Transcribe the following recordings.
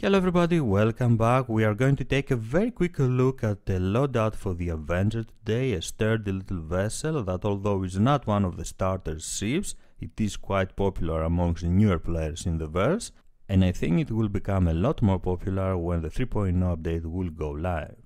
Hello everybody, welcome back. We are going to take a very quick look at the loadout for the Avenger today, a sturdy little vessel that, although is not one of the starter ships, it is quite popular amongst newer players in the verse, and I think it will become a lot more popular when the 3.0 update will go live.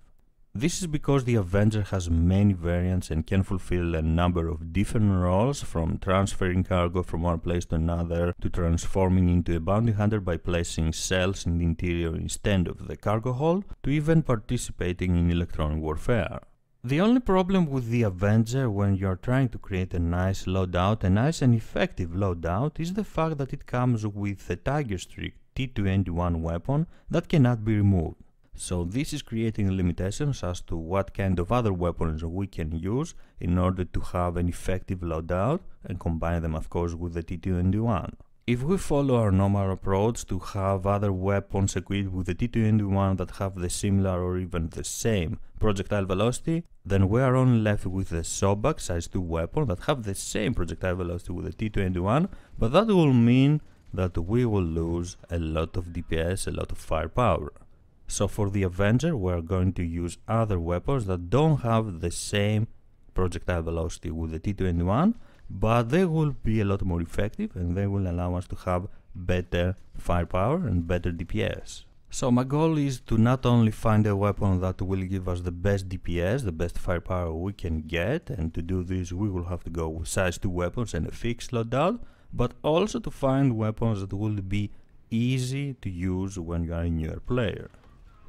This is because the Avenger has many variants and can fulfill a number of different roles, from transferring cargo from one place to another to transforming into a bounty hunter by placing cells in the interior instead of the cargo hold, to even participating in electronic warfare. The only problem with the Avenger when you are trying to create a nice loadout, a nice and effective loadout, is the fact that it comes with a Tiger Streak T2ND1 weapon that cannot be removed. So this is creating limitations as to what kind of other weapons we can use in order to have an effective loadout and combine them of course with the T2ND1. If we follow our normal approach to have other weapons equipped with the T2ND1 that have the similar or even the same projectile velocity, then we are only left with the Sobak size 2 weapon that have the same projectile velocity with the T2ND1, but that will mean that we will lose a lot of DPS, a lot of firepower. So for the Avenger we are going to use other weapons that don't have the same projectile velocity with the T2ND1, but they will be a lot more effective and they will allow us to have better firepower and better DPS. So my goal is to not only find a weapon that will give us the best DPS, the best firepower we can get, and to do this we will have to go with size 2 weapons and a fixed loadout, but also to find weapons that will be easy to use when you are a newer player.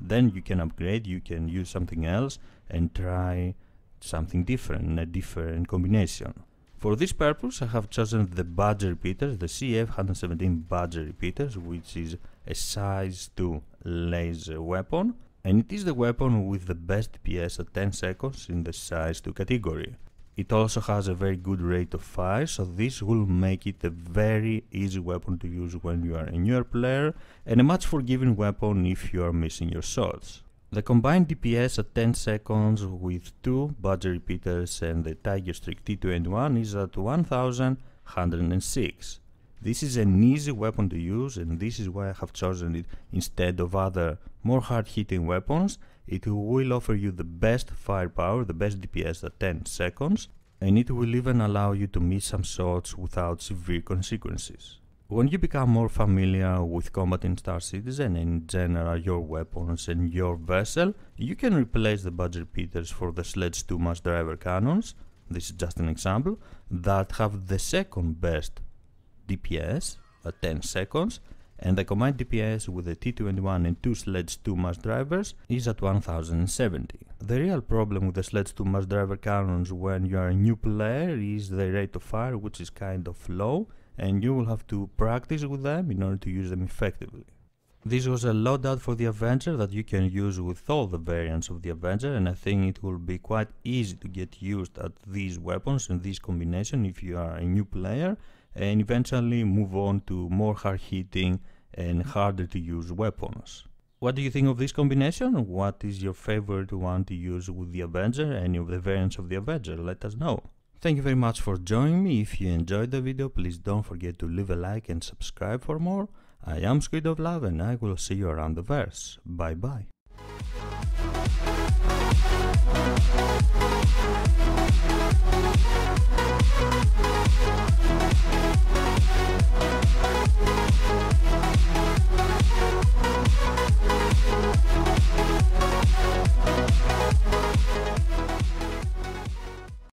Then you can upgrade, you can use something else and try something different, a different combination. For this purpose I have chosen the Badger Repeaters, the CF-117 Badger Repeaters, which is a size 2 laser weapon, and it is the weapon with the best DPS at 10 seconds in the size 2 category. It also has a very good rate of fire, so this will make it a very easy weapon to use when you are a newer player, and a much forgiving weapon if you are missing your shots. The combined DPS at 10 seconds with 2 Badger Repeaters and the Tiger Streak T2ND1 is at 1106. This is an easy weapon to use, and this is why I have chosen it instead of other more hard-hitting weapons. It will offer you the best firepower, the best DPS at 10 seconds, and it will even allow you to miss some shots without severe consequences. When you become more familiar with combat in Star Citizen and in general your weapons and your vessel, you can replace the Badger Repeaters for the Sledge 2 mass driver cannons, this is just an example, that have the second best DPS at 10 seconds, and the combined DPS with the T2ND1 and 2 Sledge 2 mass drivers is at 1070. The real problem with the Sledge 2 mass driver cannons when you are a new player is the rate of fire, which is kind of low, and you will have to practice with them in order to use them effectively. This was a loadout for the Avenger that you can use with all the variants of the Avenger, and I think it will be quite easy to get used at these weapons and this combination if you are a new player, and eventually move on to more hard-hitting and harder to use weapons. What do you think of this combination? What is your favorite one to use with the Avenger? Any of the variants of the Avenger? Let us know. Thank you very much for joining me. If you enjoyed the video, please don't forget to leave a like and subscribe for more. I am Squid of Love and I will see you around the verse. Bye bye.